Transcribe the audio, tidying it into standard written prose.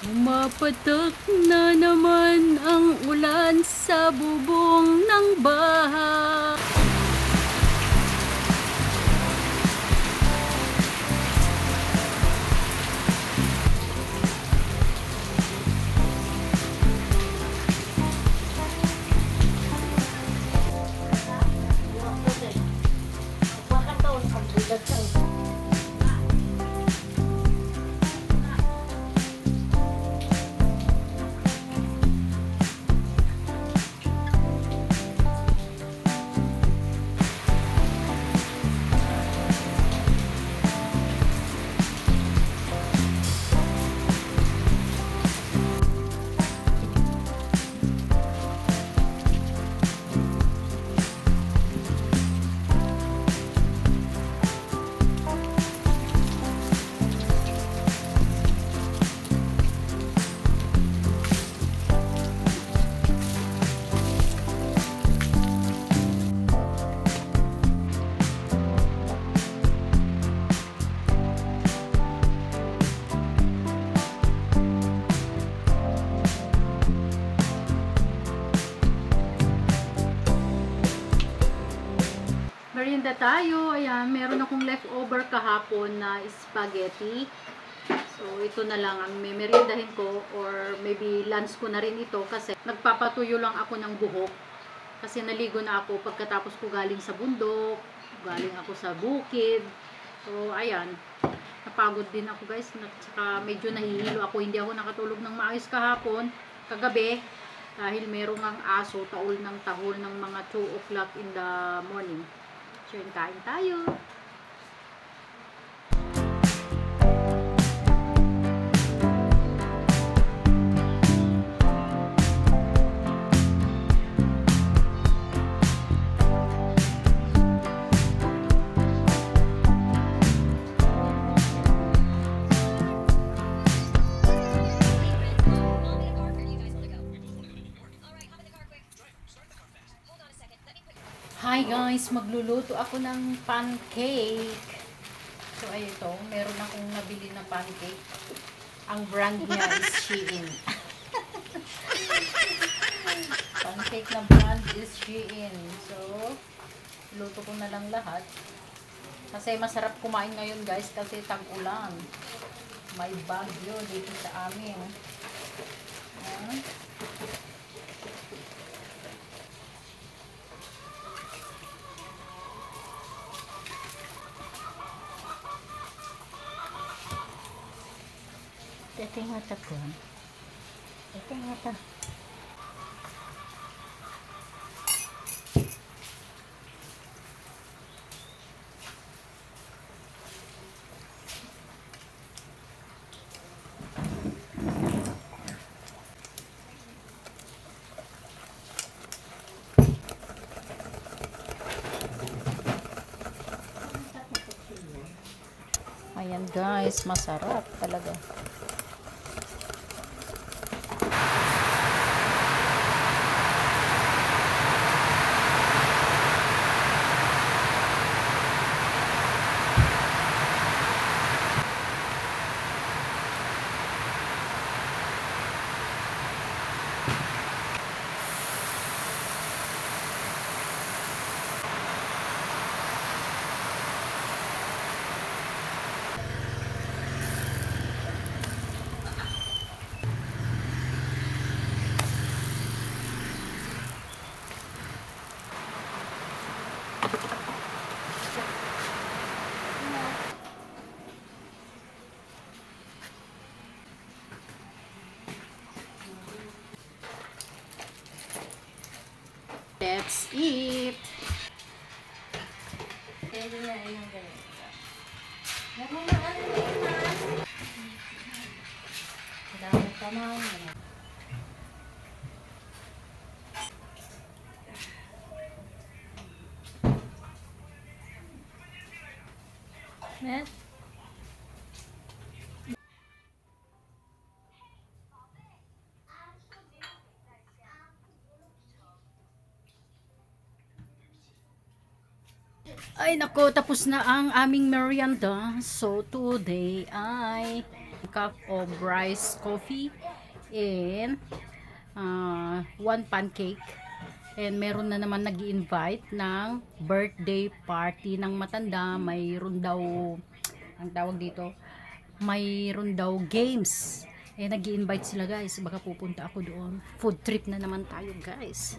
Pumapatak na naman ang ulan sa bubong ng bahay. Merienda tayo. Ayan, meron akong leftover kahapon na spaghetti. So, ito na lang ang meriendahin ko or maybe lunch ko na rin ito kasi nagpapatuyo lang ako ng buhok. Kasi naligo na ako pagkatapos ko galing sa bundok, galing ako sa bukid. So, ayan. Napagod din ako guys. Saka medyo nahihilo ako. Hindi ako nakatulog ng maayos kahapon, kagabi. Dahil merong ang aso, taol ng tahol ng mga 2 o'clock in the morning. So, kain tayo. Hi guys, magluluto ako ng pancake. So ay ito, meron akong nabili na pancake. Ang brand niya is Shein. Pancake na brand is Shein. So, luto ko na lang lahat. Kasi masarap kumain ngayon guys kasi tag-ulan. May bagyo dito sa amin. Ito nga takon. Ito nga ta. Ayan guys, masarap talaga. Let's eat! Pwede na yung ganito. Nagmamahal mo yun ha? Salamat ka man. Yes? Ay nako, tapos na ang aming merienda. So today ay cup of rice coffee, and 1 pancake. And meron na naman nag-i-invite ng birthday party ng matanda. Mayroon daw, ang tawag dito, mayroon daw games. Eh, nag-i-invite sila guys. Baka pupunta ako doon. Food trip na naman tayo guys.